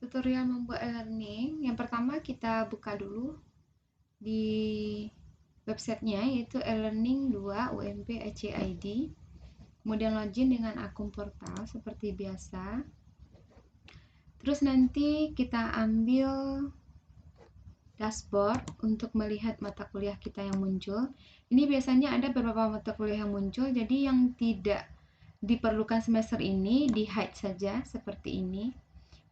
Tutorial membuat e-learning, yang pertama kita buka dulu di websitenya, yaitu e-learning 2 UMP ECID. Kemudian login dengan akun portal seperti biasa. Terus nanti kita ambil dashboard untuk melihat mata kuliah kita yang muncul. Ini biasanya ada beberapa mata kuliah yang muncul, jadi yang tidak diperlukan semester ini di hide saja seperti ini.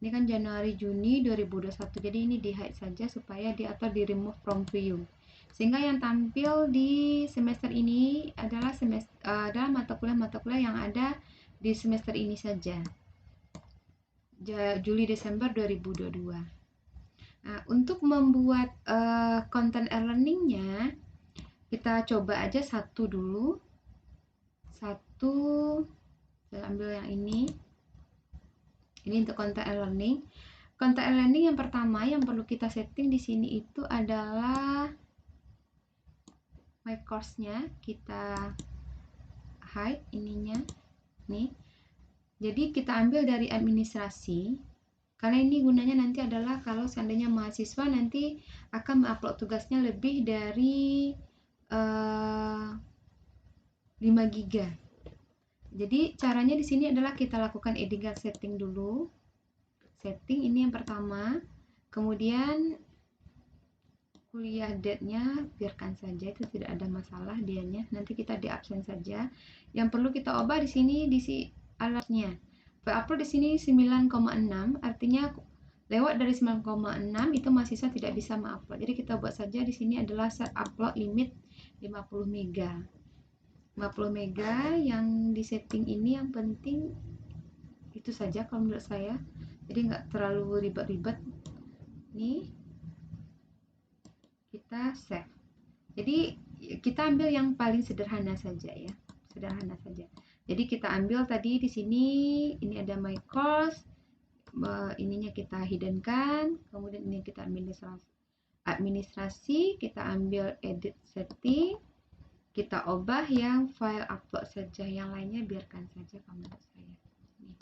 Ini kan Januari Juni 2021, jadi ini di hide saja supaya atau di remove from view, sehingga yang tampil di semester ini adalah mata kuliah yang ada di semester ini saja, Juli Desember 2022. Nah, untuk membuat konten e-learningnya, kita coba aja satu dulu. Saya ambil yang ini untuk konten e-learning. Konten e-learning yang pertama yang perlu kita setting di sini itu adalah my course-nya. Kita hide ininya nih. Jadi kita ambil dari administrasi, karena ini gunanya nanti adalah kalau seandainya mahasiswa nanti akan mengupload tugasnya lebih dari 5 GB. Jadi caranya di sini adalah kita lakukan editing setting dulu. Setting ini yang pertama. Kemudian kuliah date-nya biarkan saja, itu tidak ada masalah dianya. Nanti kita di absen saja. Yang perlu kita ubah di sini alatnya. Upload di sini 9,6, artinya lewat dari 9,6 itu mahasiswa tidak bisa mengupload. Jadi kita buat saja di sini adalah set upload limit 50 MB. 50 MB yang di setting ini yang penting itu saja kalau menurut saya. Jadi nggak terlalu ribet-ribet. Nih kita save. Jadi kita ambil yang paling sederhana saja ya, sederhana saja. Jadi kita ambil tadi di sini, ini ada my course, ininya kita hiddenkan, kemudian ini kita administrasi, kita ambil edit setting, kita ubah yang file upload saja, yang lainnya biarkan saja kalau menurut saya. Nih.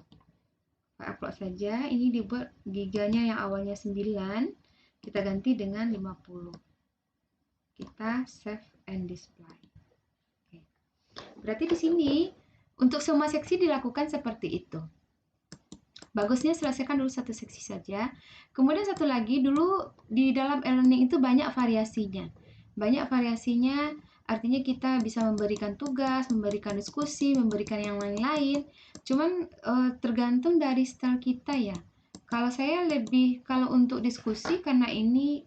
File upload saja, ini dibuat giganya yang awalnya 9, kita ganti dengan 50. Kita save and display. Oke. Berarti di sini untuk semua seksi dilakukan seperti itu. Bagusnya selesaikan dulu satu seksi saja. Kemudian satu lagi, dulu di dalam e-learning itu banyak variasinya. Banyak variasinya, artinya kita bisa memberikan tugas, memberikan diskusi, memberikan yang lain-lain. Cuman tergantung dari style kita ya. Kalau saya kalau untuk diskusi, karena ini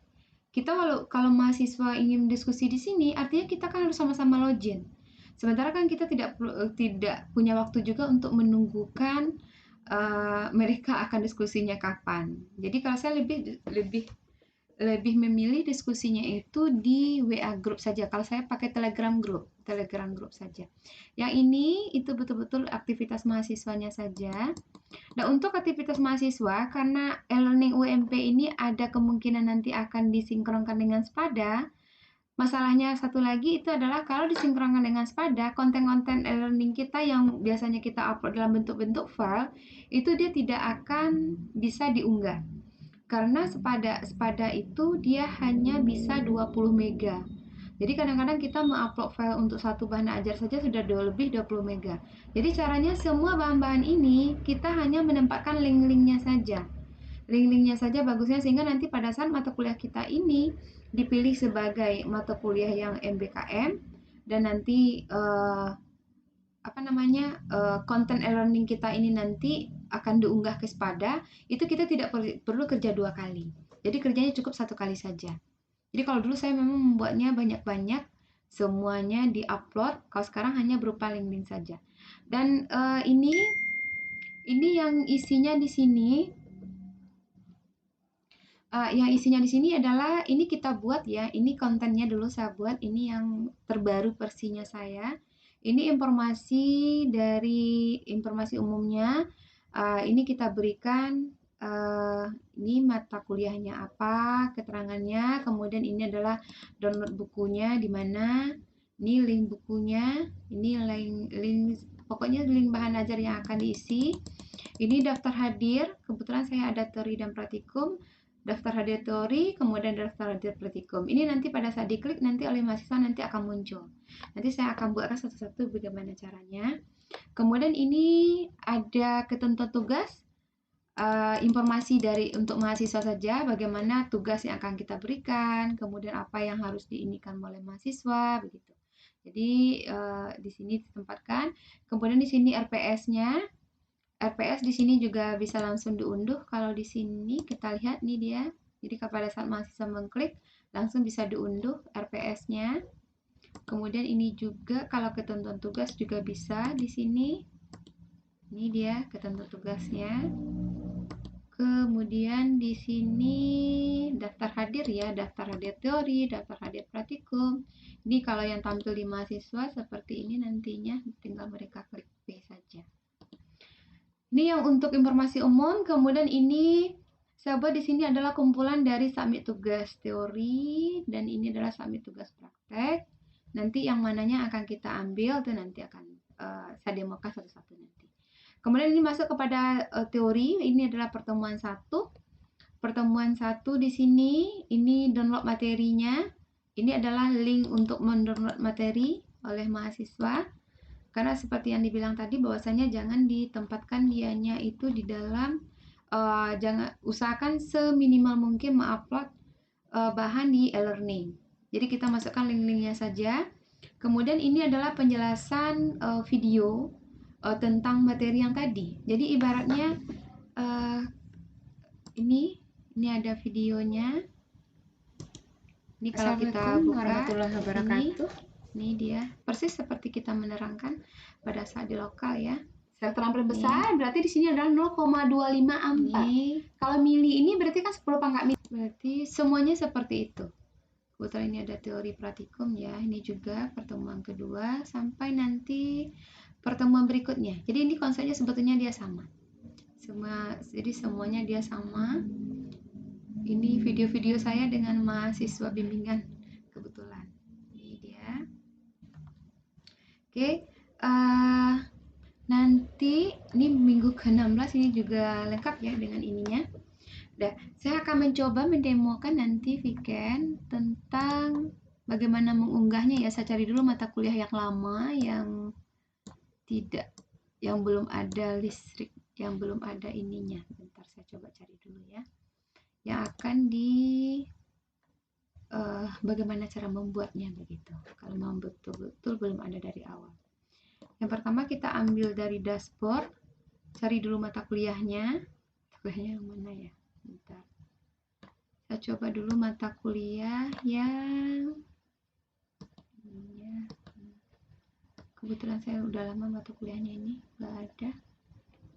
kita kalau mahasiswa ingin diskusi di sini, artinya kita kan harus sama-sama login. Sementara kan kita tidak punya waktu juga untuk menunggukan mereka akan diskusinya kapan. Jadi kalau saya lebih memilih diskusinya itu di WA group saja. Kalau saya pakai Telegram group saja. Yang ini itu betul-betul aktivitas mahasiswanya saja. Nah, untuk aktivitas mahasiswa, karena e-learning UMP ini ada kemungkinan nanti akan disinkronkan dengan Spada. Masalahnya satu lagi itu adalah kalau disinkronkan dengan Spada, konten-konten e-learning kita yang biasanya kita upload dalam bentuk-bentuk file, itu dia tidak akan bisa diunggah. Karena Spada itu dia hanya bisa 20 mega. Jadi kadang-kadang kita mengupload file untuk satu bahan ajar saja sudah lebih 20 mega. Jadi caranya semua bahan-bahan ini kita hanya menempatkan link-linknya saja. Link-linknya saja bagusnya, sehingga nanti pada saat mata kuliah kita ini dipilih sebagai mata kuliah yang MBKM dan nanti konten e-learning kita ini nanti akan diunggah ke Spada, itu kita tidak perlu kerja 2 kali. Jadi kerjanya cukup 1 kali saja. Jadi kalau dulu saya memang membuatnya banyak-banyak, semuanya di-upload. Kalau sekarang hanya berupa link-link saja. Dan ini yang isinya di sini, adalah ini kita buat ya. Ini kontennya dulu saya buat. Ini yang terbaru versinya saya. Ini informasi umumnya. Ini kita berikan ini mata kuliahnya apa, keterangannya, kemudian ini adalah download bukunya di mana, ini link bukunya, ini link pokoknya link bahan ajar yang akan diisi. Ini daftar hadir, kebetulan saya ada teori dan praktikum, daftar hadir teori, kemudian daftar hadir praktikum. Ini nanti pada saat diklik nanti oleh mahasiswa nanti akan muncul. Nanti saya akan buatkan satu-satu bagaimana caranya. Kemudian ini ada ketentuan tugas, informasi untuk mahasiswa saja, bagaimana tugas yang akan kita berikan, kemudian apa yang harus diinikan oleh mahasiswa, begitu. Jadi di sini ditempatkan. Kemudian di sini RPS-nya. RPS di sini juga bisa langsung diunduh. Kalau di sini kita lihat nih dia. Jadi pada saat mahasiswa mengklik langsung bisa diunduh RPS-nya. Kemudian ini juga kalau ketentuan tugas juga bisa di sini. Ini dia ketentuan tugasnya. Kemudian di sini daftar hadir ya, daftar hadir teori, daftar hadir praktikum. Ini kalau yang tampil di mahasiswa seperti ini nantinya, tinggal mereka klik P saja. Ini yang untuk informasi umum. Kemudian ini sahabat di sini adalah kumpulan dari submit tugas teori dan ini adalah submit tugas praktek. Nanti yang mananya akan kita ambil tuh nanti akan saya demokan satu-satu nanti. Kemudian ini masuk kepada teori. Ini adalah pertemuan 1. Pertemuan 1 di sini ini download materinya. Ini adalah link untuk mendownload materi oleh mahasiswa. Karena seperti yang dibilang tadi bahwasanya jangan ditempatkan dianya itu di dalam jangan usahakan seminimal mungkin mengupload bahan di e-learning. Jadi kita masukkan link-linknya saja. Kemudian ini adalah penjelasan video tentang materi yang tadi. Jadi ibaratnya ini ada videonya. Ini kalau kita buka ini dia persis seperti kita menerangkan pada saat di lokal ya. Secara terampil besar berarti di sini adalah 0,25 Kalau mili ini berarti kan 10 pangkat mili. Berarti semuanya seperti itu. Kebetulan ini ada teori praktikum ya. Ini juga pertemuan kedua sampai nanti pertemuan berikutnya. Jadi ini konsepnya sebetulnya dia sama. Jadi semuanya dia sama. Ini video-video saya dengan mahasiswa bimbingan kebetulan. Ini dia. Oke. Nanti ini minggu ke-16 ini juga lengkap ya dengan ininya. Nah, saya akan mencoba mendemokan nanti weekend tentang bagaimana mengunggahnya ya. Saya cari dulu mata kuliah yang lama yang belum ada listrik, yang belum ada ininya. Bentar saya coba cari dulu ya. Yang akan bagaimana cara membuatnya begitu. Kalau mau betul-betul belum ada dari awal. Yang pertama kita ambil dari dashboard, cari dulu mata kuliahnya. Mata kuliahnya yang mana ya? Bentar. Saya coba dulu mata kuliah yang kebetulan saya udah lama mata kuliahnya ini nggak ada.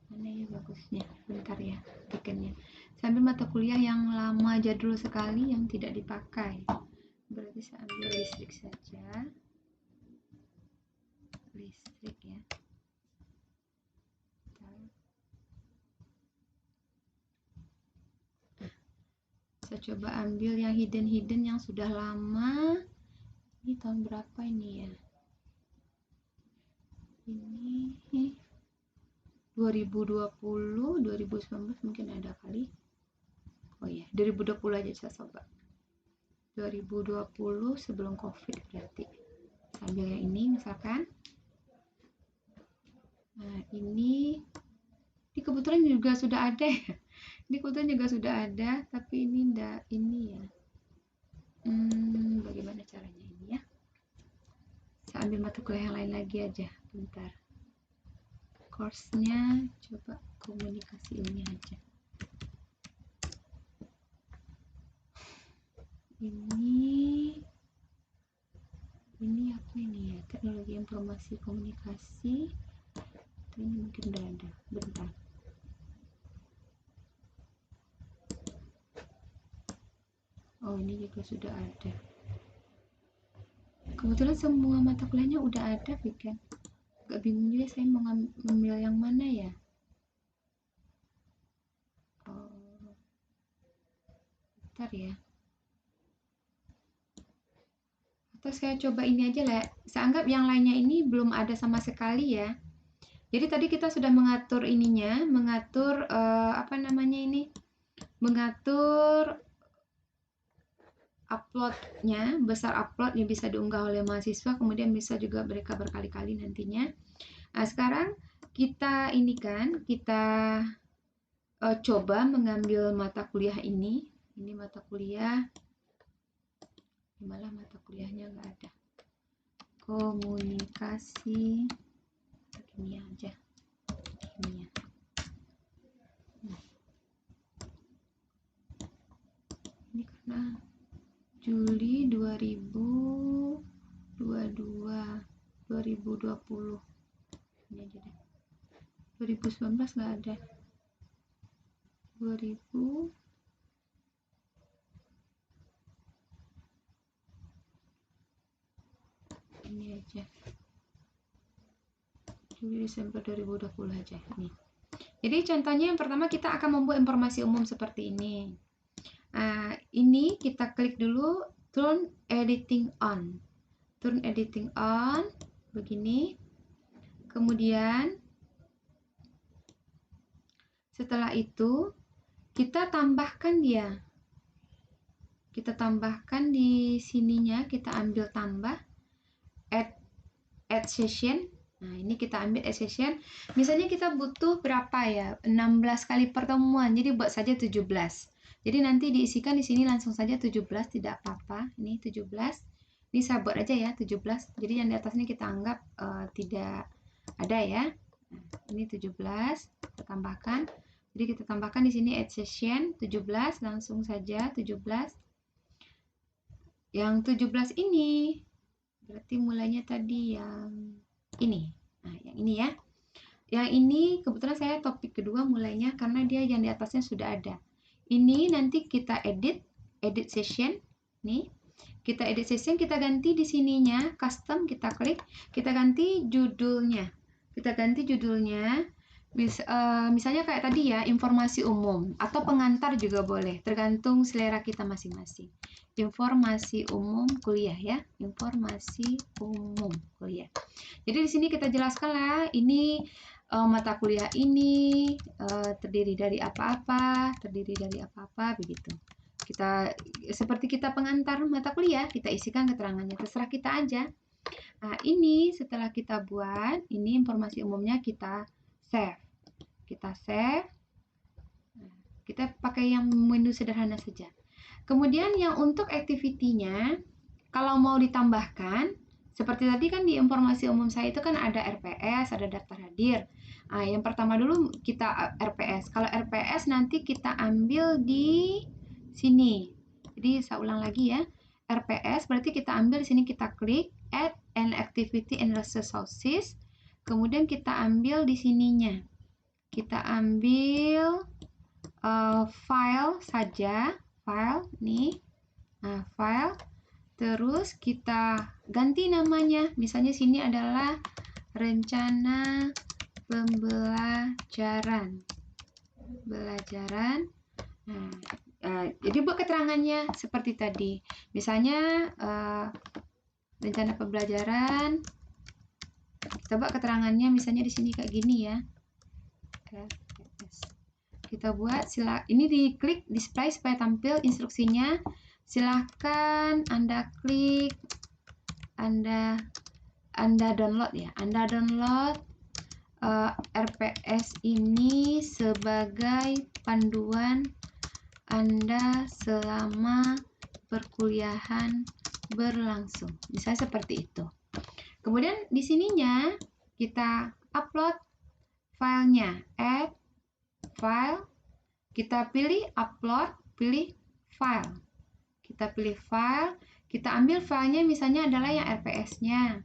Mana ya bagusnya? Bentar ya, bikinnya. Saya ambil mata kuliah yang lama jadul sekali yang tidak dipakai. Berarti saya ambil listrik saja. Listrik ya. Saya coba ambil yang hidden yang sudah lama. Ini tahun berapa ini ya? Ini 2020, 2019 mungkin ada kali. Oh ya, 2020 aja saya coba. 2020 sebelum Covid berarti. Sambil yang ini misalkan. Nah, ini kebetulan juga sudah ada ya. Ini kebetulan juga sudah ada, tapi ini enggak ini ya. Bagaimana caranya ini ya? Saya ambil mata kuliah yang lain lagi aja, bentar. Course-nya coba komunikasi ini aja. Ini apa ini ya? Teknologi informasi komunikasi. Ini mungkin udah ada. Bentar. Oh, ini juga sudah ada. Kebetulan semua mata kuliahnya udah ada, Vikan. Gak bingung juga saya mau ngambil yang mana ya. Bentar ya. Atau saya coba ini aja lah. Saya anggap yang lainnya ini belum ada sama sekali ya. Jadi tadi kita sudah mengatur ininya, mengatur apa namanya ini, mengatur uploadnya, besar upload yang bisa diunggah oleh mahasiswa, kemudian bisa juga mereka berkali-kali nantinya. Nah, sekarang kita ini kan, kita coba mengambil mata kuliah ini mata kuliah, malah mata kuliahnya nggak ada, komunikasi kimia aja, kimia. Ini karena Juli 2022 2020 ini aja deh, 2019 nggak ada, 2000 ini aja, Juli Desember 2020 aja nih. Jadi contohnya yang pertama kita akan membuat informasi umum seperti ini. Ini kita klik dulu turn editing on, begini. Kemudian setelah itu kita tambahkan dia, kita tambahkan di sininya, kita ambil tambah add session. Nah, ini kita ambil add session. Misalnya kita butuh berapa ya? 16 kali pertemuan. Jadi buat saja 17. Jadi nanti diisikan di sini langsung saja 17, tidak apa-apa. Ini 17. Ini saya buat aja ya 17. Jadi yang di atas ini kita anggap tidak ada ya. Nah, ini 17 kita tambahkan. Jadi kita tambahkan di sini add session 17, langsung saja 17. Yang 17 ini berarti mulainya tadi yang ini. Nah, yang ini ya. Yang ini kebetulan saya topik kedua mulainya karena dia yang di atasnya sudah ada. Ini nanti kita edit session. Nih. Kita edit session, kita ganti di sininya, custom, kita klik, kita ganti judulnya. Misalnya kayak tadi ya, informasi umum atau pengantar juga boleh, tergantung selera kita masing-masing. Informasi umum kuliah ya, informasi umum kuliah. Jadi di sini kita jelaskan lah, ini mata kuliah ini terdiri dari apa-apa begitu. Seperti kita pengantar mata kuliah, kita isikan keterangannya, terserah kita aja. Nah, ini setelah kita buat, ini informasi umumnya kita save. Kita pakai yang menu sederhana saja. Kemudian yang untuk activity-nya, kalau mau ditambahkan, seperti tadi kan di informasi umum saya itu kan ada RPS, ada daftar hadir. Nah, yang pertama dulu kita RPS. Kalau RPS nanti kita ambil di sini. Jadi saya ulang lagi ya. RPS berarti kita ambil di sini, kita klik add an activity and resources. Kemudian kita ambil di sininya. Kita ambil file saja, file nih. Nah, file. Terus kita ganti namanya. Misalnya sini adalah rencana pembelajaran. Nah, jadi buat keterangannya seperti tadi. Misalnya rencana pembelajaran. Kita buat keterangannya misalnya di sini kayak gini ya. Kita buat, ini diklik display supaya tampil instruksinya. Silahkan Anda klik, Anda download ya. Anda download RPS ini sebagai panduan Anda selama perkuliahan berlangsung. Misalnya seperti itu. Kemudian di sininya kita upload filenya, add file, kita pilih upload, pilih file. Kita pilih file, kita ambil filenya misalnya adalah yang RPS-nya.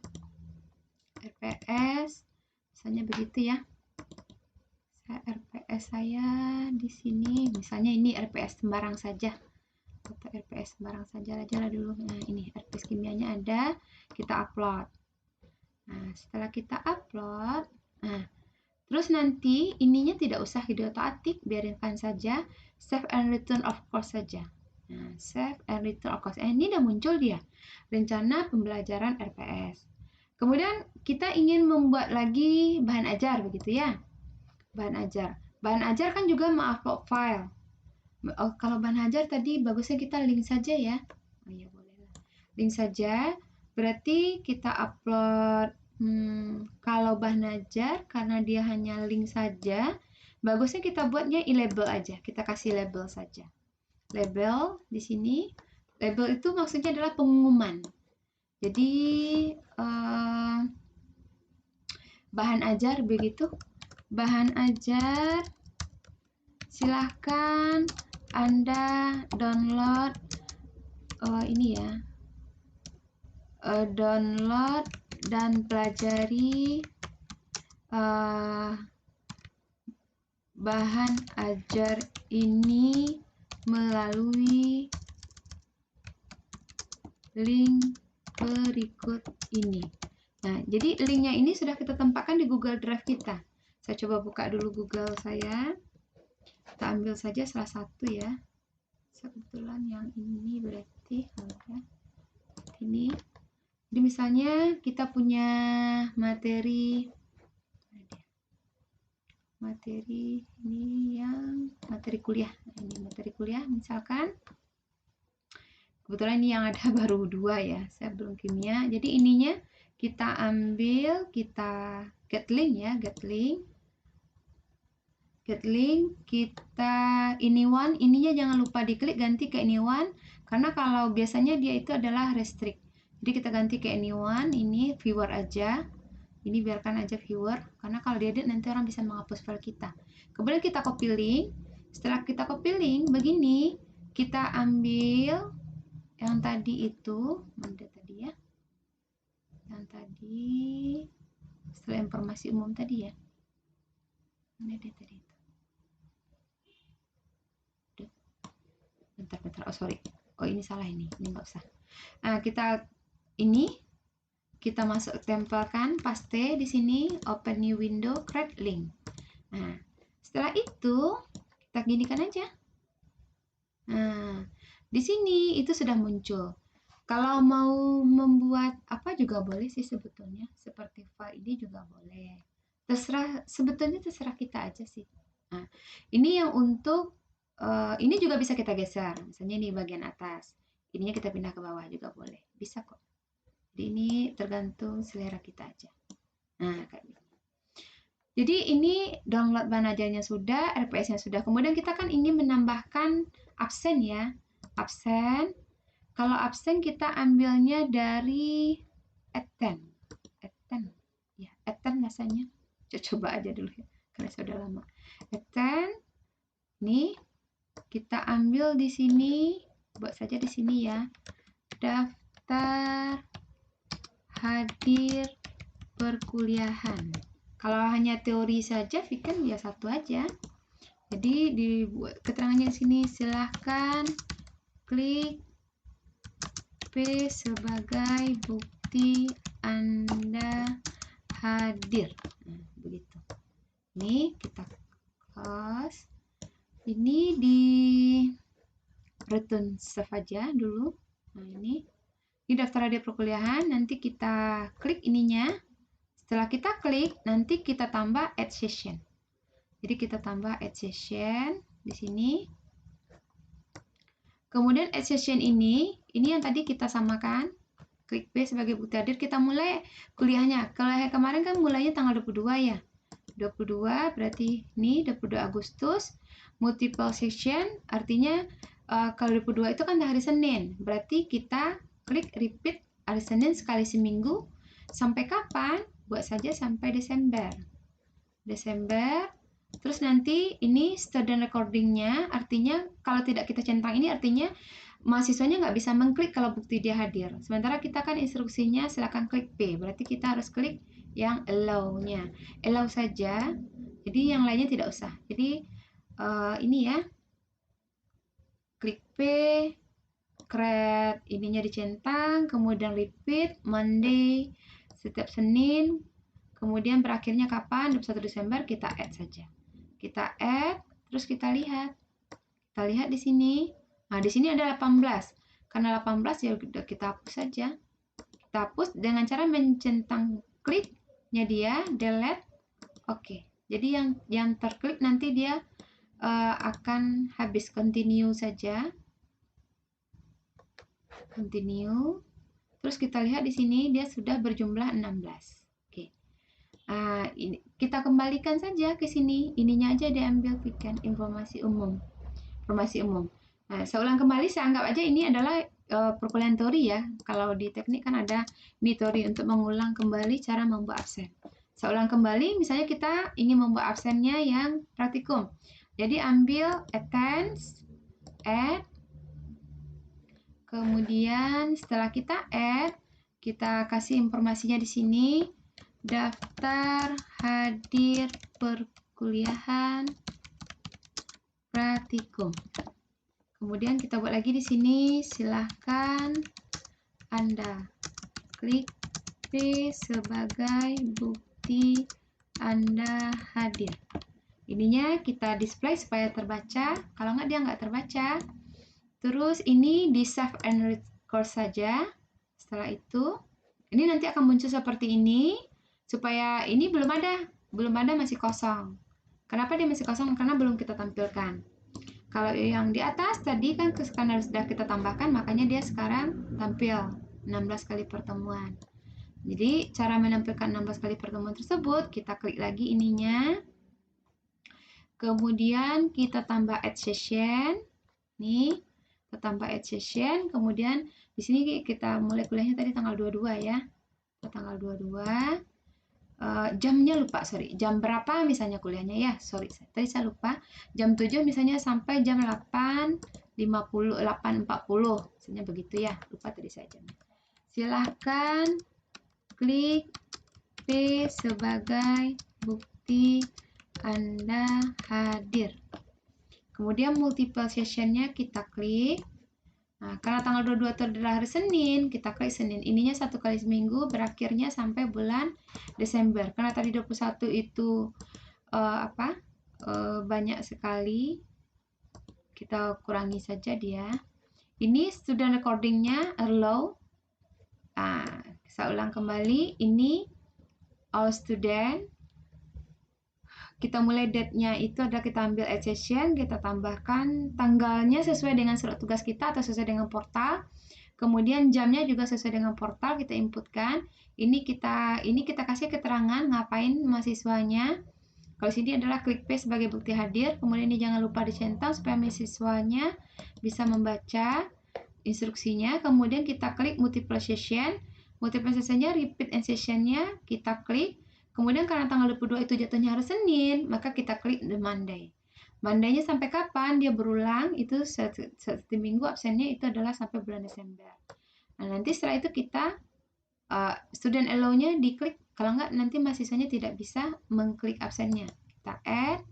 RPS, misalnya begitu ya. RPS saya di sini, misalnya ini RPS sembarang saja. Atau RPS sembarang saja aja lah dulu. Nah, ini RPS kimianya ada, kita upload. Nah, setelah kita upload, nah, terus nanti ininya tidak usah diotak-atik, biarkan saja, save and return of course saja. Nah, save and return of course. Ini udah muncul dia, rencana pembelajaran RPS. Kemudian kita ingin membuat lagi bahan ajar begitu ya. Bahan ajar. Bahan ajar kan juga mengupload file. Oh, kalau bahan ajar tadi bagusnya kita link saja ya. Oh iya boleh lah. Link saja. Berarti kita upload kalau bahan ajar karena dia hanya link saja, bagusnya kita buatnya e-label aja. Kita kasih label saja. Label di sini. Label itu maksudnya adalah pengumuman. Jadi bahan ajar begitu. Bahan ajar silahkan Anda download ini ya. Download dan pelajari bahan ajar ini melalui link berikut ini. Nah, jadi linknya ini sudah kita tempatkan di Google Drive kita. Saya coba buka dulu Google saya. Kita ambil saja salah satu ya. Kebetulan yang ini berarti ini. Jadi misalnya kita punya materi ini yang materi kuliah. Ini materi kuliah misalkan. Kebetulan ini yang ada baru 2 ya. Saya belum kimia. Jadi ininya kita ambil, kita get link ya, get link, kita anyone, ininya jangan lupa diklik ganti ke anyone, karena kalau biasanya dia itu adalah restrict. Jadi kita ganti ke anyone, ini viewer aja, ini biarkan aja viewer, karena kalau diedit nanti orang bisa menghapus file kita. Kemudian kita copy link, setelah kita copy link, begini, kita ambil yang tadi itu, mana tadi ya? Yang tadi setelah informasi umum tadi ya. Mana dia tadi itu? Bentar. Oh sorry. Oh ini salah ini nggak usah. Nah kita masuk tempelkan paste di sini, open new window, create link. Nah setelah itu kita ginikan aja. Nah di sini itu sudah muncul. Kalau mau membuat apa juga boleh sih sebetulnya, seperti file ini juga boleh. Sebetulnya terserah kita aja sih. Nah, ini yang untuk ini juga bisa kita geser. Misalnya ini bagian atas. Ininya kita pindah ke bawah juga boleh. Bisa kok. Jadi ini tergantung selera kita aja. Nah, kayak gitu. Jadi ini download bahan ajarnya sudah, RPS-nya sudah. Kemudian kita kan ingin menambahkan absen ya. Absen. Kalau absen kita ambilnya dari Etten. Ya, Etten rasanya. Coba aja dulu ya, karena sudah lama. Etten. Nih, kita ambil di sini, buat saja di sini ya. Daftar hadir perkuliahan. Kalau hanya teori saja, Viken ya satu aja. Jadi dibuat keterangannya di sini, silahkan klik P sebagai bukti Anda hadir. Nah, begitu. Ini kita close. Ini di return save aja dulu. Nah, ini daftar hadir perkuliahan. Nanti kita klik ininya. Setelah kita klik, nanti kita tambah add session. Jadi kita tambah add session di sini. Kemudian add session ini yang tadi kita samakan. Klik B sebagai bukti hadir, kita mulai kuliahnya. Kalau kemarin kan mulainya tanggal 22 ya. 22 berarti ini 22 Agustus. Multiple session artinya kalau 22 itu kan hari Senin. Berarti kita klik repeat hari Senin sekali seminggu. Sampai kapan? Buat saja sampai Desember. Terus nanti ini student recordingnya, artinya kalau tidak kita centang ini artinya mahasiswanya nggak bisa mengklik kalau bukti dia hadir. Sementara kita kan instruksinya silakan klik P, berarti kita harus klik yang allow-nya. Allow saja, jadi yang lainnya tidak usah. Jadi ini ya, klik P, create ininya dicentang, kemudian repeat, Monday, setiap Senin, kemudian berakhirnya kapan? 21 Desember, kita add saja. Kita add, terus kita lihat. Kita lihat di sini. Nah, di sini ada 18. Karena 18 ya udah kita hapus saja. Kita hapus dengan cara mencentang kliknya dia, delete, oke. Jadi yang terklik nanti dia akan habis. Continue saja, continue. Terus kita lihat di sini dia sudah berjumlah 16. Oke. Ini kita kembalikan saja ke sini. Ininya aja diambil weekend informasi umum. Informasi umum. Nah, saya ulang kembali, saya anggap aja ini adalah perkuliahan teori ya. Kalau di teknik kan ada ini teori untuk mengulang kembali cara membuat absen. Saya ulang kembali, misalnya kita ingin membuat absennya yang praktikum. Jadi ambil attends, add, kemudian setelah kita add, kita kasih informasinya di sini, daftar hadir perkuliahan praktikum. Kemudian kita buat lagi di sini, silahkan Anda klik P sebagai bukti Anda hadir. Ininya kita display supaya terbaca, kalau nggak dia nggak terbaca. Terus ini di save and record saja. Setelah itu, ini nanti akan muncul seperti ini, supaya ini belum ada, masih kosong. Kenapa dia masih kosong? Karena belum kita tampilkan. Kalau yang di atas tadi kan karena sudah kita tambahkan, makanya dia sekarang tampil 16 kali pertemuan. Jadi cara menampilkan 16 kali pertemuan tersebut, kita klik lagi ininya. Kemudian kita tambah add session. Nih, kita tambah add session. Kemudian di sini kita mulai kuliahnya tadi tanggal 22 ya. Tanggal 22. Jamnya lupa, jam berapa misalnya kuliahnya ya, tadi saya lupa, jam 7 misalnya sampai jam 8.40, misalnya begitu ya, lupa tadi saya jamnya. Silahkan klik P sebagai bukti Anda hadir. Kemudian multiple sessionnya kita klik. Nah, karena tanggal 22 itu adalah hari Senin, kita klik Senin. Ininya 1 kali seminggu, berakhirnya sampai bulan Desember. Karena tadi 21 itu banyak sekali, kita kurangi saja dia. Ini student recordingnya allow. Saya ulang kembali, ini all student. Kita mulai date-nya itu adalah kita ambil add session, kita tambahkan tanggalnya sesuai dengan surat tugas kita atau sesuai dengan portal. Kemudian jamnya juga sesuai dengan portal, kita inputkan. Ini kita kasih keterangan ngapain mahasiswanya. Kalau sini adalah klik P sebagai bukti hadir. Kemudian ini jangan lupa dicentang supaya mahasiswanya bisa membaca instruksinya. Kemudian kita klik multiple session. Multiple sessionnya repeat and sessionnya kita klik. Kemudian karena tanggal 22 itu jatuhnya hari Senin, maka kita klik the Monday. Monday-nya sampai kapan dia berulang, itu satu minggu absennya itu adalah sampai bulan Desember. Nah, nanti setelah itu kita student allow-nya diklik, kalau enggak nanti mahasiswanya tidak bisa mengklik absennya. Kita add.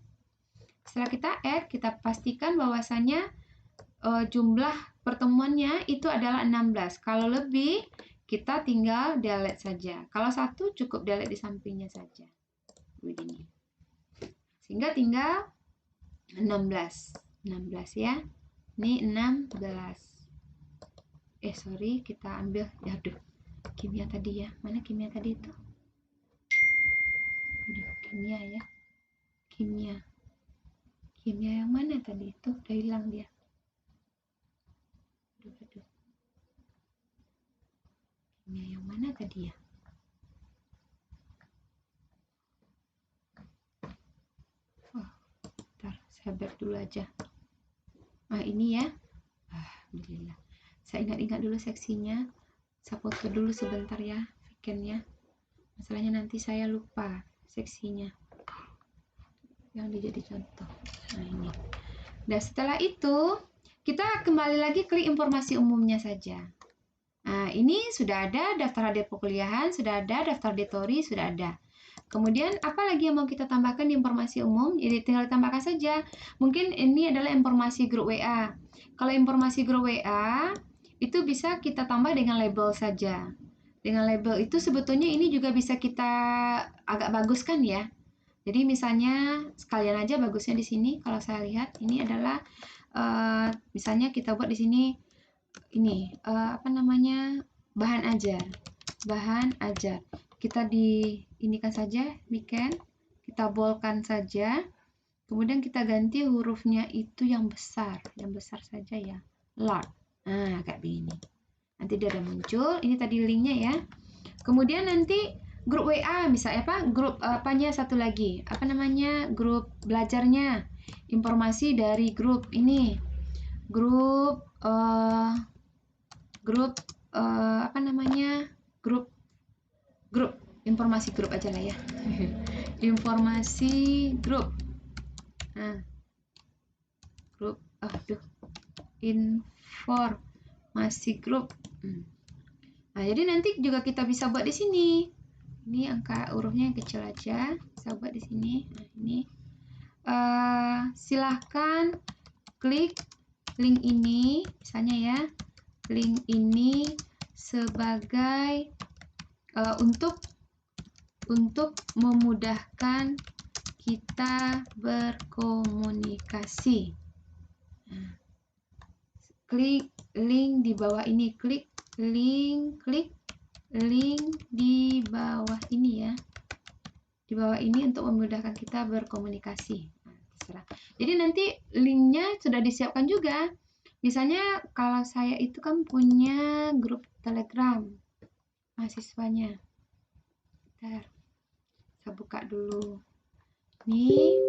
Setelah kita add, kita pastikan bahwasannya jumlah pertemuannya itu adalah 16. Kalau lebih, kita tinggal delete saja. Kalau satu cukup delete di sampingnya saja. Begini. Sehingga tinggal 16. 16 ya. Ini 16. Kita ambil. Aduh. Kimia tadi ya. Mana kimia tadi itu? Aduh, kimia ya. Kimia. Kimia yang mana tadi itu? Udah hilang dia. Aduh. Kimia yang mana tadi ya? Saya back dulu aja. Ini ya. Alhamdulillah. Saya ingat-ingat dulu seksinya. Saya foto dulu sebentar ya, weekendnya. Masalahnya nanti saya lupa seksinya. Yang dijadi contoh. Nah, ini. Dan setelah itu, kita kembali lagi klik informasi umumnya saja. Nah, ini sudah ada daftar hadir perkuliahan, sudah ada daftar teori, sudah ada. Kemudian apa lagi yang mau kita tambahkan di informasi umum? Jadi tinggal ditambahkan saja. Mungkin ini adalah informasi grup WA. Kalau informasi grup WA itu bisa kita tambah dengan label saja. Dengan label itu sebetulnya ini juga bisa kita agak baguskan ya. Jadi misalnya sekalian aja bagusnya di sini. Kalau saya lihat ini adalah misalnya kita buat di sini ini bahan ajar. bahan ajar. Kita inikan saja, demikian. Kita boldkan saja. Kemudian kita ganti hurufnya itu yang besar saja ya. Large. Nah, kayak begini. Nanti dia udah muncul. Ini tadi linknya ya. Kemudian nanti grup WA misalnya apa? Grup apanya satu lagi? Apa namanya? Grup belajarnya. Informasi dari grup ini. Grup apa namanya? Grup informasi grup aja lah ya. Informasi grup. Nah, grup informasi grup. Nah, jadi nanti juga kita bisa buat di sini. Ini angka hurufnya yang kecil aja, bisa buat di sini. Nah, ini silahkan klik link ini, misalnya ya, link ini sebagai untuk memudahkan kita berkomunikasi. Nah, klik link di bawah ini, klik link di bawah ini ya. Di bawah ini untuk memudahkan kita berkomunikasi. Nah, terserah. Jadi nanti linknya sudah disiapkan juga. Misalnya kalau saya itu kan punya grup Telegram mahasiswanya. Bentar. Saya buka dulu. Ini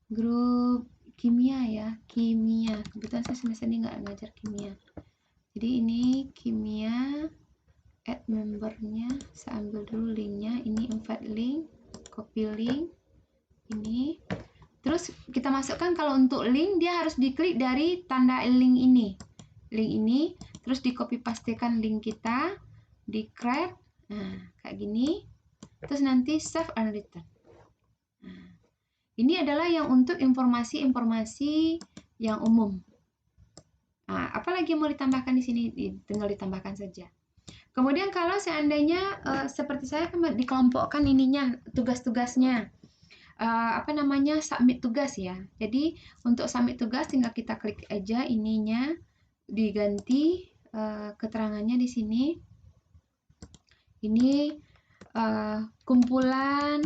grup kimia ya, kimia. Kebetulan saya semester ini nggak ngajar kimia. Jadi ini kimia, add membernya, saya ambil dulu linknya. Ini invite link, copy link, ini. Terus kita masukkan, kalau untuk link dia harus diklik dari tanda link ini. Link ini, terus di copy pastekan link kita, di create, nah kayak gini. Terus nanti save and return. Nah, ini adalah yang untuk informasi-informasi yang umum. Nah, apalagi mau ditambahkan di sini, tinggal ditambahkan saja. Kemudian kalau seandainya seperti saya dikelompokkan ininya, tugas-tugasnya. Apa namanya, submit tugas ya. Jadi untuk submit tugas tinggal kita klik aja ininya, diganti keterangannya di sini. Ini kumpulan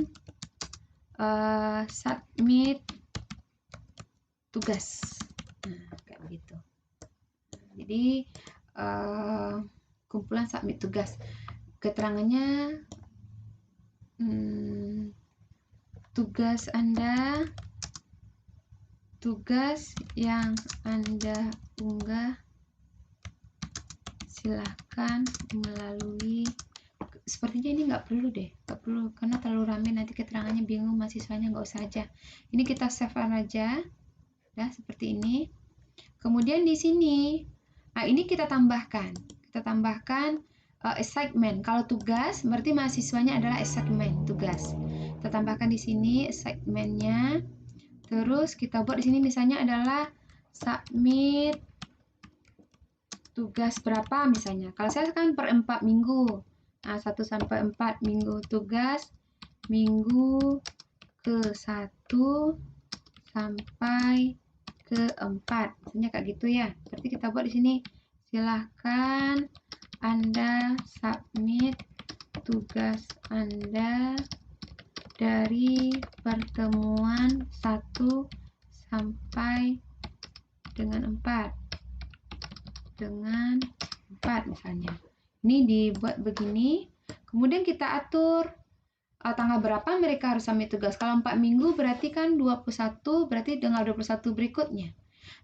submit tugas. Nah, kayak begitu. Jadi kumpulan submit tugas. Keterangannya tugas Anda, tugas yang Anda unggah silahkan melalui, sepertinya ini nggak perlu deh, nggak perlu karena terlalu ramai nanti keterangannya bingung mahasiswanya, nggak usah aja. Ini kita save aja, nah seperti ini. Kemudian di sini, nah ini kita tambahkan assignment. Kalau tugas berarti mahasiswanya adalah assignment, tugas. Kita tambahkan di sini assignment-nya. Terus kita buat di sini misalnya adalah submit tugas berapa misalnya. Kalau saya kan per 4 minggu. Nah, 1 sampai 4 minggu tugas minggu ke-1 sampai ke-4. Misalnya kayak gitu ya. Berarti kita buat di sini silahkan Anda submit tugas Anda dari pertemuan 1 sampai dengan 4 misalnya. Ini dibuat begini. Kemudian kita atur tanggal berapa mereka harus submit tugas. Kalau 4 minggu berarti kan 21, berarti tanggal 21 berikutnya.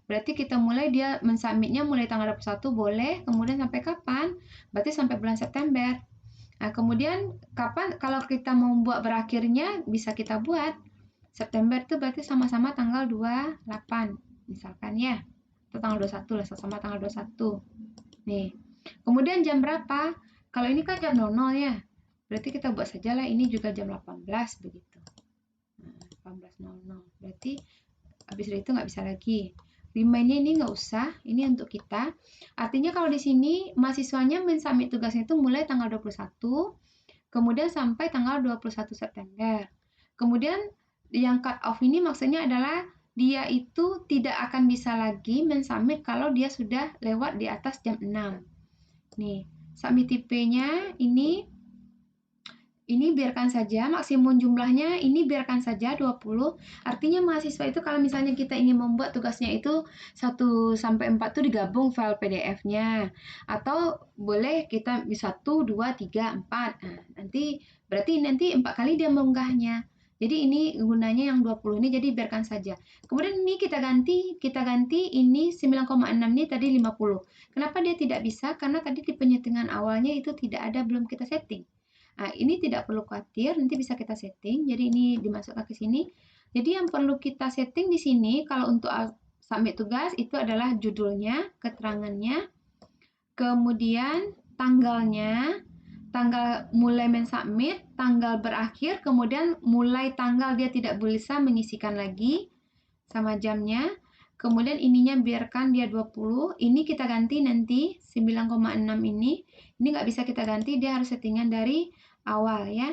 Berarti kita mulai dia mensubmitnya mulai tanggal 21 boleh, kemudian sampai kapan? Berarti sampai bulan September. Nah, kemudian kapan kalau kita mau buat berakhirnya bisa kita buat September itu berarti sama-sama tanggal 28 misalkan ya. Atau tanggal 21 lah, sama tanggal 21. Nih. Kemudian jam berapa? Kalau ini kan jam 00 ya. Berarti kita buat sajalah ini juga jam 18 begitu. Nah, 18.00. Berarti habis itu nggak bisa lagi. Remind-nya ini nggak usah, ini untuk kita. Artinya kalau di sini mahasiswanya mensubmit tugasnya itu mulai tanggal 21, kemudian sampai tanggal 21 September. Kemudian yang cut off ini maksudnya adalah dia itu tidak akan bisa lagi mensubmit kalau dia sudah lewat di atas jam 6. Nih, submit IP-nya ini biarkan saja, maksimum jumlahnya ini biarkan saja 20. Artinya mahasiswa itu kalau misalnya kita ingin membuat tugasnya itu 1 sampai 4 itu digabung file PDF-nya. Atau boleh kita 1, 2, 3, 4. Nah, berarti nanti 4 kali dia mengunggahnya. Jadi ini gunanya yang 20 ini, jadi biarkan saja. Kemudian ini kita ganti ini 9,6 ini tadi 50. Kenapa dia tidak bisa? Karena tadi di penyetingan awalnya itu tidak ada, belum kita setting. Nah, ini tidak perlu khawatir, nanti bisa kita setting. Jadi ini dimasukkan ke sini. Jadi yang perlu kita setting di sini kalau untuk submit tugas itu adalah judulnya, keterangannya, kemudian tanggalnya, tanggal mulai mensubmit, tanggal berakhir, kemudian mulai tanggal dia tidak bisa mengisikan lagi sama jamnya. Kemudian ininya biarkan dia 20. Ini kita ganti nanti 9,6 ini. Ini nggak bisa kita ganti, dia harus settingan dari awal ya.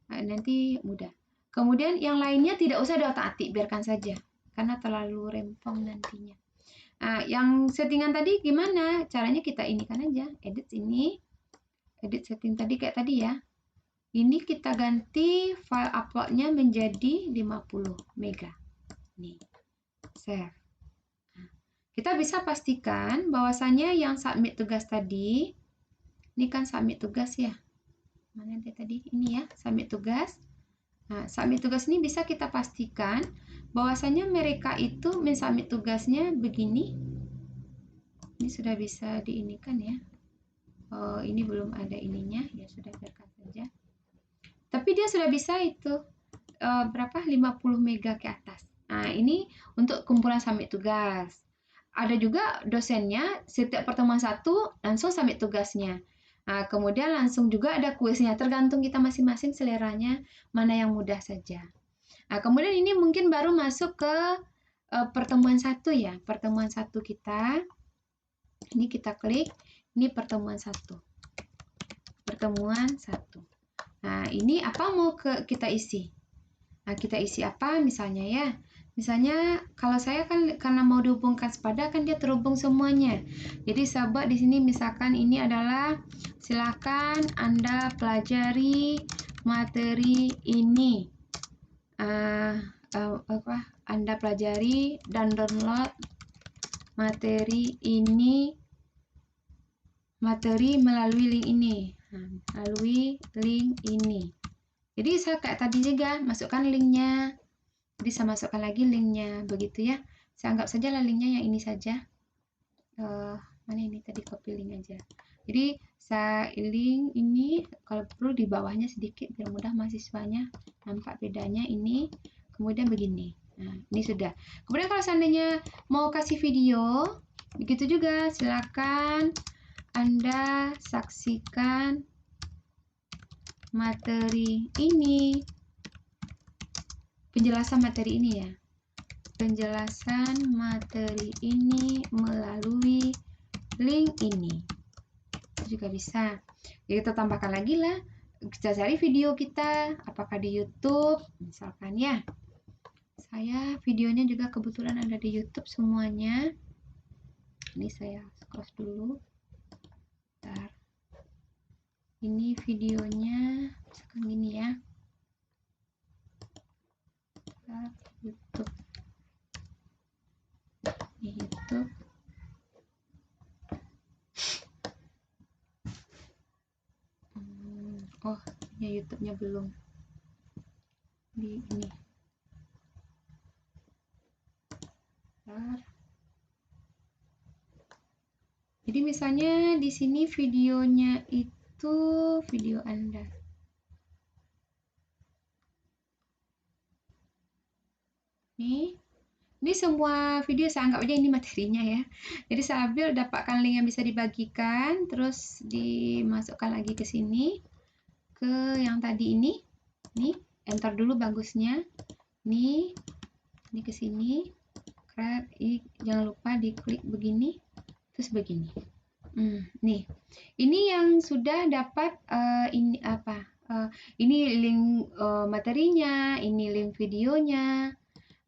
Nah, nanti mudah. Kemudian yang lainnya tidak usah diotak-atik, biarkan saja. Karena terlalu rempong nantinya. Nah, yang settingan tadi gimana? Caranya kita ini kan aja. Edit ini. Edit setting tadi kayak tadi ya. Ini kita ganti file uploadnya menjadi 50 mega. Nih. Save. Nah, kita bisa pastikan bahwasannya yang submit tugas tadi, ini kan submit tugas ya. Mana dia tadi? Ini ya, submit tugas. Nah, submit tugas ini bisa kita pastikan bahwasanya mereka itu mensubmit tugasnya begini. Ini sudah bisa diinikan ya. Oh, ini belum ada ininya, ya sudah biarkan saja. Tapi dia sudah bisa itu berapa? 50 mega ke atas. Nah, ini untuk kumpulan submit tugas. Ada juga dosennya setiap pertemuan satu langsung submit tugasnya. Nah, kemudian langsung juga ada kuisnya, tergantung kita masing-masing seleranya mana yang mudah saja. Nah, kemudian ini mungkin baru masuk ke pertemuan satu ya, pertemuan satu kita. Ini kita klik, ini pertemuan satu. Pertemuan satu. Nah, ini apa mau kita isi? Nah, kita isi apa misalnya ya? Misalnya kalau saya kan karena mau dihubungkan sepada kan dia terhubung semuanya. Jadi sahabat di sini misalkan ini adalah silakan Anda pelajari materi ini. Anda pelajari dan download materi melalui link ini. Melalui link ini. Jadi saya kayak tadi juga masukkan linknya. Jadi saya masukkan lagi linknya, begitu ya. Saya anggap saja lah linknya yang ini saja. Mana ini tadi, copy link aja. Jadi saya link ini kalau perlu di bawahnya sedikit biar mudah mahasiswanya nampak bedanya ini. Kemudian begini. Nah, ini sudah. Kemudian kalau seandainya mau kasih video, begitu juga silakan Anda saksikan materi ini. Penjelasan materi ini ya. Penjelasan materi ini melalui link ini. Itu juga bisa. Jadi kita tambahkan lagi lah. Kita cari video kita, apakah di YouTube, misalkan ya. Saya videonya juga kebetulan ada di YouTube semuanya. Ini saya close dulu. Bentar. Ini videonya, misalkan gini ya. YouTube. Di YouTube. Oh, ya YouTube-nya belum. Di ini. Bentar. Jadi misalnya di sini videonya itu video Anda. Ini semua video saya anggap aja ini materinya ya. Jadi saya ambil, dapatkan link yang bisa dibagikan, terus dimasukkan lagi ke sini, ke yang tadi ini. Nih, enter dulu bagusnya. Nih, ini ke sini. Jangan lupa diklik begini, terus begini. Nih, ini yang sudah dapat ini apa? Ini link materinya, ini link videonya.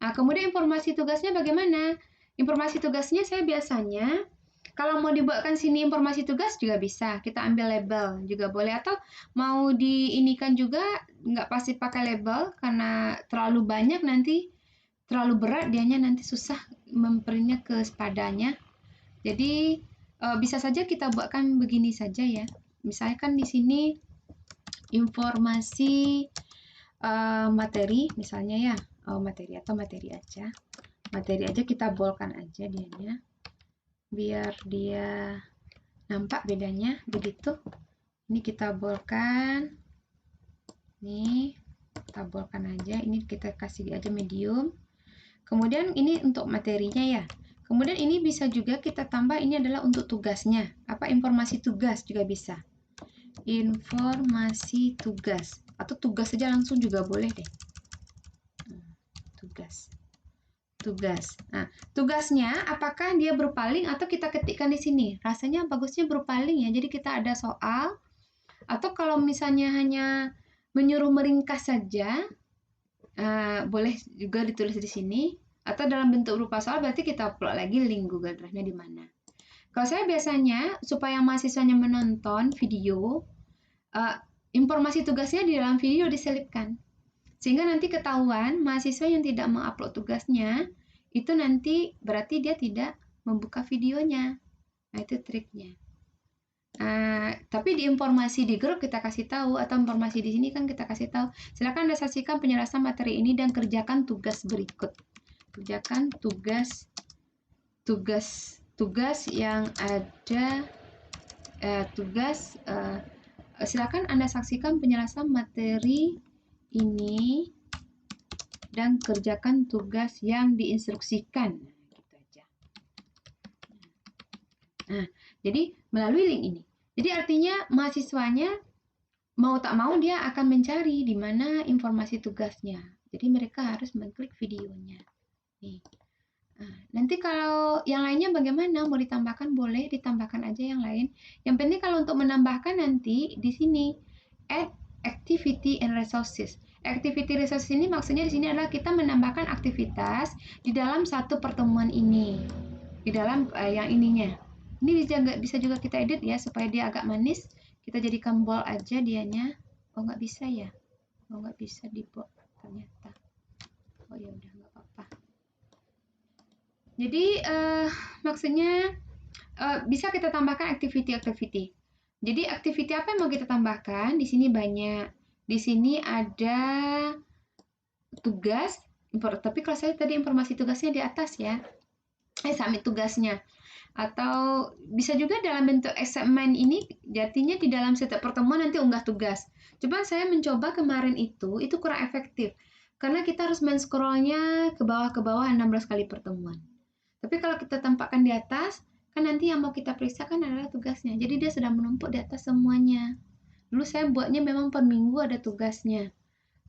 Nah, kemudian informasi tugasnya bagaimana? Informasi tugasnya saya biasanya Kalau mau dibuatkan sini informasi tugas juga bisa. Kita ambil label juga boleh. Atau mau diinikan juga nggak pasti pakai label karena terlalu banyak nanti terlalu berat dianya nanti susah memprintnya ke sepadanya. Jadi bisa saja kita buatkan begini saja ya. Misalkan di sini informasi materi misalnya ya. Materi atau materi aja. Materi aja kita boldkan aja dianya. Biar dia nampak bedanya begitu. Ini kita boldkan. Nih, kita boldkan aja. Ini kita kasih aja medium. Kemudian ini untuk materinya ya. Kemudian ini bisa juga kita tambah, ini adalah untuk tugasnya. Apa informasi tugas juga bisa. Informasi tugas. Atau tugas saja langsung juga boleh deh. Tugas. Tugas. Nah, tugasnya apakah dia berpaling atau kita ketikkan di sini? Rasanya bagusnya berpaling ya. Jadi kita ada soal. Atau kalau misalnya hanya menyuruh meringkas saja, boleh juga ditulis di sini. Atau dalam bentuk berupa soal, berarti kita upload lagi link Google Drive-nya di mana. Kalau saya biasanya, supaya mahasiswanya menonton video, informasi tugasnya di dalam video diselipkan. Sehingga nanti ketahuan mahasiswa yang tidak mengupload tugasnya, itu nanti berarti dia tidak membuka videonya. Nah, itu triknya. Tapi di informasi di grup kita kasih tahu, atau informasi di sini kan kita kasih tahu. Silakan Anda saksikan penjelasan materi ini dan kerjakan tugas berikut. Kerjakan tugas yang ada silakan Anda saksikan penjelasan materi ini dan kerjakan tugas yang diinstruksikan. Gitu aja. Nah, jadi melalui link ini. Jadi artinya mahasiswanya mau tak mau dia akan mencari di mana informasi tugasnya. Jadi mereka harus mengklik videonya. Nih. Nah, nanti kalau yang lainnya bagaimana? Mau ditambahkan boleh, ditambahkan aja yang lain. Yang penting kalau untuk menambahkan nanti di sini add activity and resources. Activity resources ini maksudnya di sini adalah kita menambahkan aktivitas di dalam satu pertemuan ini. Di dalam yang ininya. Ini bisa juga kita edit ya supaya dia agak manis. Kita jadikan bold aja dianya. Oh nggak bisa ya? Oh nggak bisa di bold ternyata. Oh ya udah nggak apa-apa. Jadi maksudnya bisa kita tambahkan activity-activity. Jadi activity apa yang mau kita tambahkan? Di sini banyak. Di sini ada tugas. Tapi kalau saya tadi informasi tugasnya di atas ya. Submit tugasnya. Atau bisa juga dalam bentuk assignment ini, jadinya di dalam setiap pertemuan nanti unggah tugas. Coba saya mencoba kemarin itu kurang efektif. Karena kita harus men-scrollnya ke bawah 16 kali pertemuan. Tapi kalau kita tampakkan di atas, kan nanti yang mau kita periksa kan adalah tugasnya. Jadi dia sudah menumpuk di atas semuanya. Dulu saya buatnya memang per minggu ada tugasnya.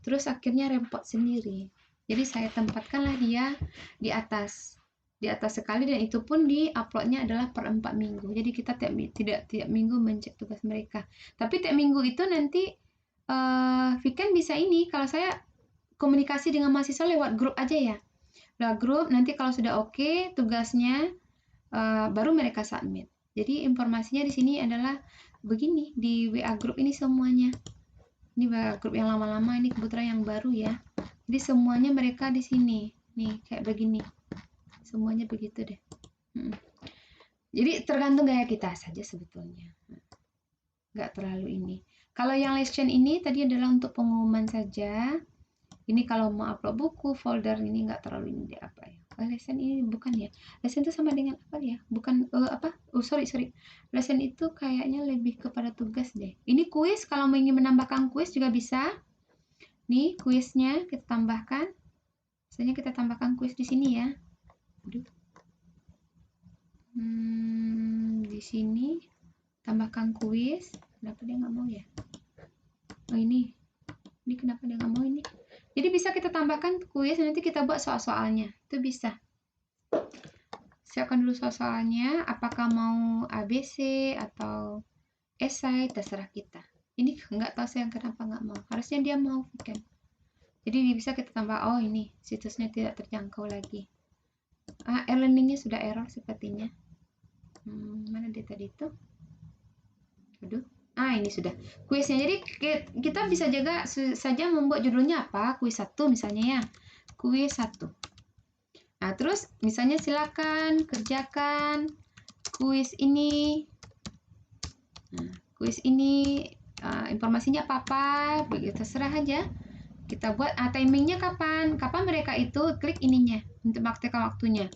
Terus akhirnya repot sendiri. Jadi saya tempatkanlah dia di atas. Di atas sekali, dan itu pun di uploadnya adalah per 4 minggu. Jadi kita tidak tiap minggu mencek tugas mereka. Tapi tiap minggu itu nanti Vikan bisa ini, kalau saya komunikasi dengan mahasiswa lewat grup aja ya. Lewat grup, nanti kalau sudah oke tugasnya, baru mereka submit. Jadi informasinya di sini adalah begini, di WA group ini semuanya. Ini WA group yang lama-lama, ini kebetulan yang baru ya. Jadi semuanya mereka di sini. Nih, kayak begini. Semuanya begitu deh. Jadi tergantung gaya kita saja sebetulnya. Nggak terlalu ini. Kalau yang lesson ini tadi adalah untuk pengumuman saja. Ini kalau mau upload buku, folder ini nggak terlalu ini apa ya. Lesson ini bukan ya. Lesson itu sama dengan apa ya? Bukan apa? Oh sorry. Lesson itu kayaknya lebih kepada tugas deh. Ini kuis, kalau mau ingin menambahkan kuis juga bisa. Nih kuisnya kita tambahkan. Misalnya kita tambahkan kuis di sini ya. Aduh. Di sini tambahkan kuis. Kenapa dia nggak mau ya? Oh ini kenapa dia nggak mau ini? Jadi bisa kita tambahkan kuis, nanti kita buat soal-soalnya. Itu bisa. Siapkan dulu soal-soalnya, apakah mau ABC atau esai, terserah kita. Ini nggak tahu saya kenapa nggak mau. Harusnya dia mau kan. Jadi bisa kita tambah, oh ini situsnya tidak terjangkau lagi. E-learningnya sudah error sepertinya. Mana dia tadi itu? Aduh. Ini sudah. Kuisnya. Jadi kita bisa juga saja membuat judulnya apa? Kuis 1 misalnya ya. Kuis 1. Nah, terus misalnya silakan kerjakan kuis ini. Nah, kuis ini informasinya apa-apa, begitu terserah aja. Kita buat timingnya kapan? Kapan mereka itu klik ininya untuk praktekkan waktunya.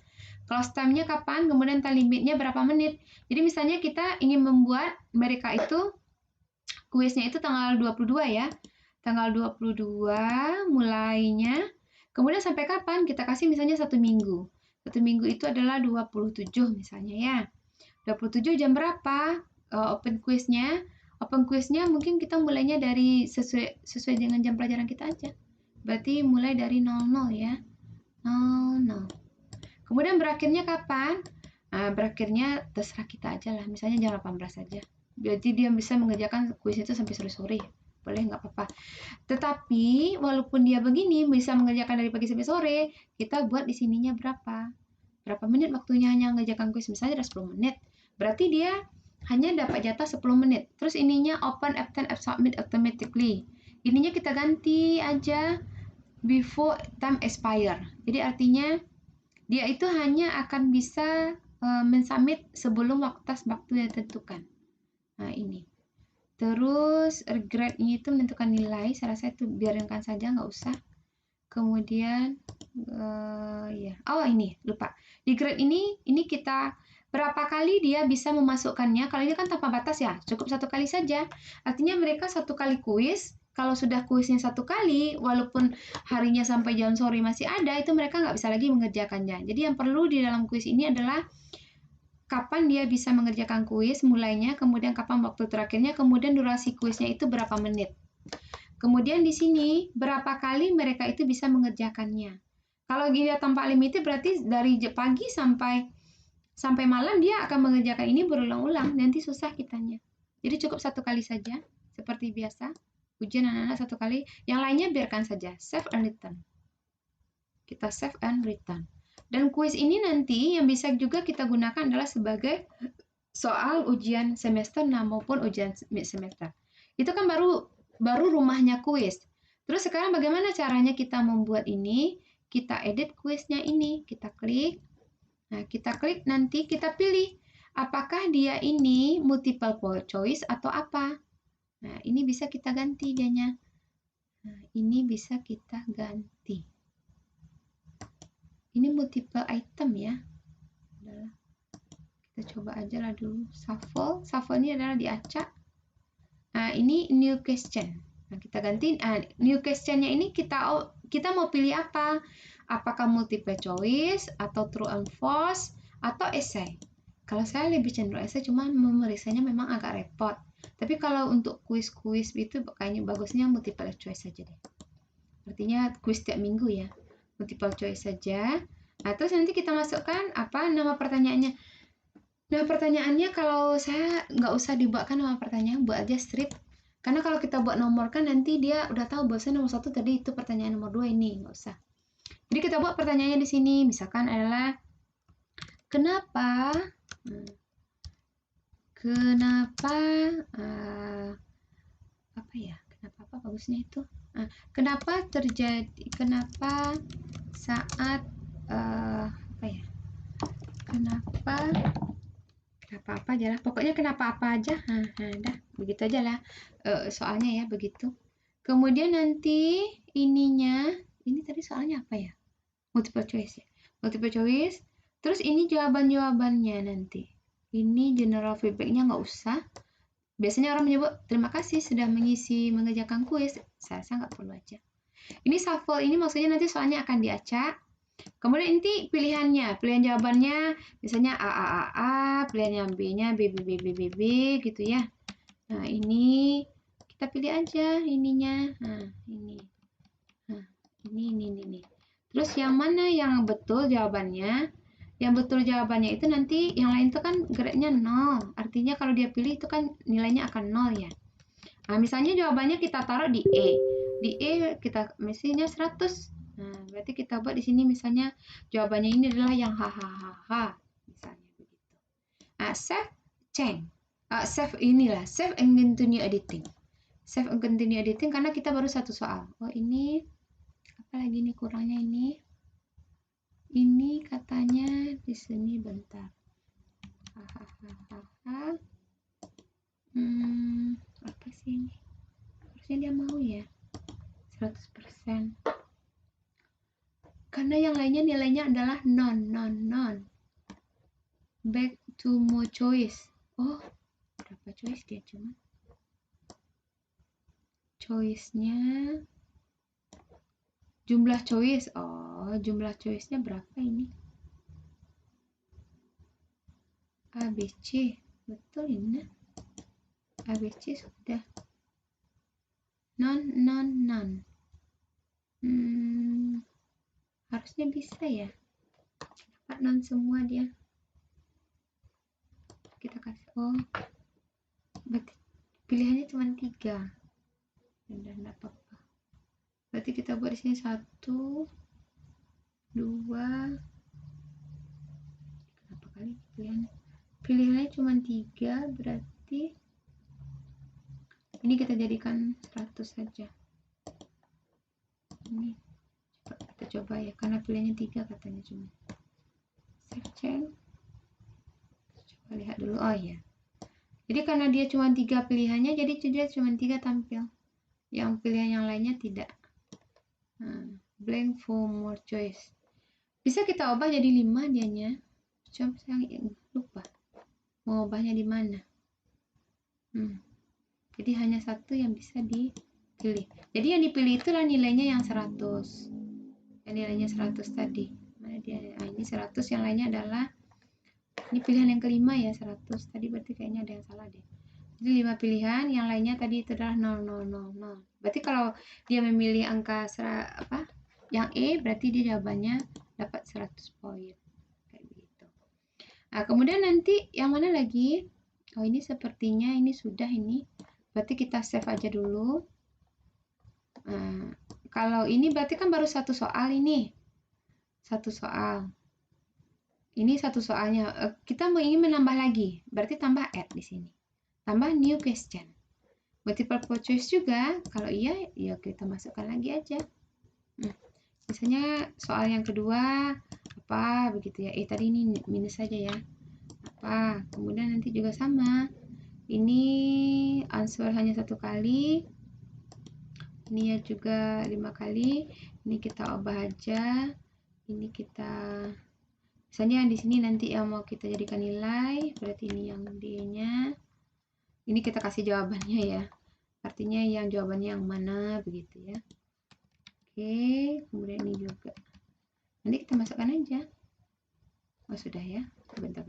Close time-nya kapan? Kemudian time limitnya berapa menit? Jadi misalnya kita ingin membuat mereka itu kuisnya itu tanggal 22 ya. Tanggal 22 mulainya. Kemudian sampai kapan? Kita kasih misalnya 1 minggu. 1 minggu itu adalah 27 misalnya ya. 27 jam berapa? Open quiz-nya. Open quiz-nya mungkin kita mulainya dari sesuai dengan jam pelajaran kita aja. Berarti mulai dari 00 ya. 00. Kemudian berakhirnya kapan? Berakhirnya terserah kita aja lah. Misalnya jam 18 saja. Berarti dia bisa mengerjakan kuis itu sampai sore-sore. Boleh, nggak apa-apa. Tetapi walaupun dia begini bisa mengerjakan dari pagi sampai sore, kita buat di sininya berapa? Berapa menit waktunya hanya mengerjakan kuis, misalnya ada 10 menit. Berarti dia hanya dapat jatah 10 menit. Terus ininya open, append, submit automatically. Ininya kita ganti aja before time expire. Jadi artinya dia itu hanya akan bisa mensubmit sebelum waktu yang ditentukan. Nah, ini. Terus grade ini itu menentukan nilai. Saya rasa itu biarkan saja, nggak usah. Kemudian ini lupa. Di grade ini kita berapa kali dia bisa memasukkannya. Kalau ini kan tanpa batas ya, cukup 1 kali saja. Artinya mereka 1 kali kuis. Kalau sudah kuisnya 1 kali, walaupun harinya sampai jam sore masih ada, itu mereka nggak bisa lagi mengerjakannya. Jadi yang perlu di dalam kuis ini adalah kapan dia bisa mengerjakan kuis mulainya, kemudian kapan waktu terakhirnya, kemudian durasi kuisnya itu berapa menit. Kemudian di sini berapa kali mereka itu bisa mengerjakannya. Kalau dia tanpa limited berarti dari pagi sampai malam dia akan mengerjakan ini berulang-ulang. Nanti susah kitanya. Jadi cukup 1 kali saja seperti biasa. Ujian anak-anak 1 kali. Yang lainnya biarkan saja. Save and return. Kita save and return. Dan kuis ini nanti yang bisa juga kita gunakan adalah sebagai soal ujian semester maupun ujian mid semester. Itu kan baru rumahnya kuis. Terus sekarang bagaimana caranya kita membuat ini? Kita edit kuisnya ini. Kita klik. Nah, kita klik nanti kita pilih. Apakah dia ini multiple choice atau apa? Nah, ini bisa kita ganti dianya. Nah, ini bisa kita ganti. Ini multiple item ya. Kita coba aja lah dulu. Shuffle. Shuffle ini adalah diacak. Nah, ini new question. Nah, kita ganti. New question-nya ini kita mau pilih apa? Apakah multiple choice, atau true and false, atau essay? Kalau saya lebih cenderung essay, cuma memeriksanya memang agak repot. Tapi kalau untuk kuis-kuis itu kayaknya bagusnya multiple choice saja deh. Artinya kuis tiap minggu ya. Multiple choice saja. Nah, terus nanti kita masukkan apa nama pertanyaannya. Nah, pertanyaannya kalau saya nggak usah dibuatkan nama pertanyaan, buat aja strip. Karena kalau kita buat nomor kan nanti dia udah tahu bahwasanya nomor 1 tadi itu pertanyaan nomor 2 ini, nggak usah. Jadi kita buat pertanyaannya di sini, misalkan adalah kenapa apa bagusnya itu? Kenapa saat kenapa apa aja lah, pokoknya kenapa apa aja. Dah begitu aja lah soalnya ya, begitu. Kemudian nanti ininya, ini tadi soalnya apa ya? Multiple choice ya. Multiple choice. Terus ini jawaban-jawabannya nanti. Ini general feedback-nya nggak usah. Biasanya orang menyebut, terima kasih sudah mengerjakan kuis. Saya rasa nggak perlu aja. Ini shuffle ini maksudnya nanti soalnya akan diacak. Kemudian nanti pilihan jawabannya, misalnya A, pilihan yang B-nya B gitu ya. Nah, ini kita pilih aja ininya. Nah, ini. Nah, ini. Terus yang mana yang betul jawabannya? Yang betul jawabannya itu nanti yang lain itu kan grade-nya 0. Artinya kalau dia pilih itu kan nilainya akan 0 ya. Nah, misalnya jawabannya kita taruh di E. Di E kita mestinya 100. Nah, berarti kita buat di sini misalnya jawabannya ini adalah yang hahaha. Misalnya begitu. Nah, save, change. Save and continue editing. Save and continue editing karena kita baru satu soal. Oh ini apa lagi nih kurangnya ini? Ini katanya di sini bentar. Apa sih ini? Harusnya dia mau ya 100%. Karena yang lainnya nilainya adalah non. Back to more choice. Oh, berapa choice dia cuma? Choice-nya jumlah choice. Oh, jumlah choice-nya berapa ini? ABC. Betul ini. ABC sudah. Non. Harusnya bisa ya. Dapat non semua dia. Kita kasih. Oh. Berarti pilihannya cuma 3. Dan enggak apa-apa. Berarti kita buat di sini 1 2. Kenapa kali pilihannya? Pilihannya cuma 3, berarti ini kita jadikan 100 saja. Ini kita coba ya, karena pilihannya 3 katanya cuma. Save change. Coba lihat dulu. Oh ya. Jadi karena dia cuma 3 pilihannya, jadi dia cuma 3 tampil. Yang pilihan yang lainnya tidak. Blank for more choice. Bisa kita ubah jadi 5 dianya. Coba saya lupa. Mau ubahnya di mana? Jadi hanya satu yang bisa dipilih. Jadi yang dipilih itulah nilainya yang 100. Yang nilainya 100 tadi. Mana dia? Ini 100, yang lainnya adalah ini pilihan yang kelima ya, 100. Tadi berarti kayaknya ada yang salah deh. Jadi 5 pilihan, yang lainnya tadi itu adalah 0. Berarti kalau dia memilih angka yang E, berarti dia jawabannya dapat 100 poin. Kayak begitu. Nah, kemudian nanti yang mana lagi? Oh, ini sepertinya ini sudah ini. Berarti kita save aja dulu. Kalau ini berarti kan baru satu soal ini. Satu soal. Ini satu soalnya. Kita mau ingin menambah lagi. Berarti tambah add di sini. Tambah new question. Multiple choice juga. Kalau iya, ya kita masukkan lagi aja. Misalnya soal yang kedua apa begitu ya. Tadi ini minus saja ya. Apa? Kemudian nanti juga sama. Ini answer hanya 1 kali. Ini ya juga 5 kali. Ini kita ubah aja. Ini kita misalnya di sini nanti yang mau kita jadikan nilai, berarti ini yang D-nya. Ini kita kasih jawabannya ya. Artinya yang jawabannya yang mana begitu ya. Oke, kemudian ini juga. Nanti kita masukkan aja. Oh, sudah ya. Bentar.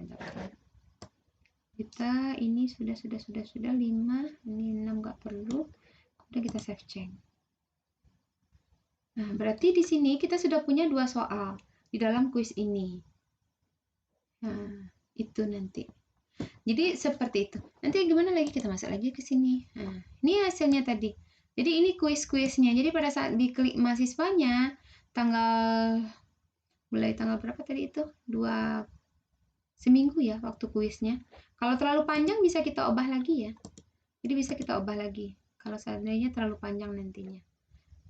Kita ini sudah 5, ini 6 nggak perlu. Kemudian kita save change. Nah, berarti di sini kita sudah punya 2 soal di dalam kuis ini. Nah, itu nanti. Jadi seperti itu. Nanti gimana lagi kita masuk lagi ke sini. Nah, ini hasilnya tadi. Jadi ini kuis-kuisnya. Jadi pada saat diklik mahasiswanya, mulai tanggal berapa tadi itu? 2 seminggu ya waktu kuisnya. Kalau terlalu panjang bisa kita ubah lagi ya. Jadi bisa kita ubah lagi. Kalau seandainya terlalu panjang nantinya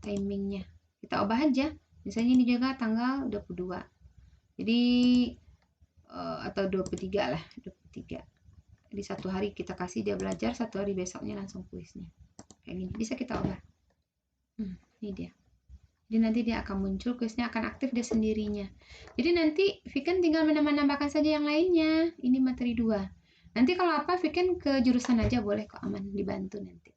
timingnya, kita ubah aja. Misalnya ini juga tanggal 22. Jadi atau 23 lah, 23. Di 1 hari kita kasih dia belajar, 1 hari besoknya langsung kuisnya. Kayak gini, bisa kita ubah. Ini dia. Jadi nanti dia akan muncul, kuisnya akan aktif dia sendirinya. Jadi nanti Viken tinggal menambahkan saja yang lainnya. Ini materi 2. Nanti kalau apa Viken ke jurusan aja boleh kok, aman, dibantu nanti.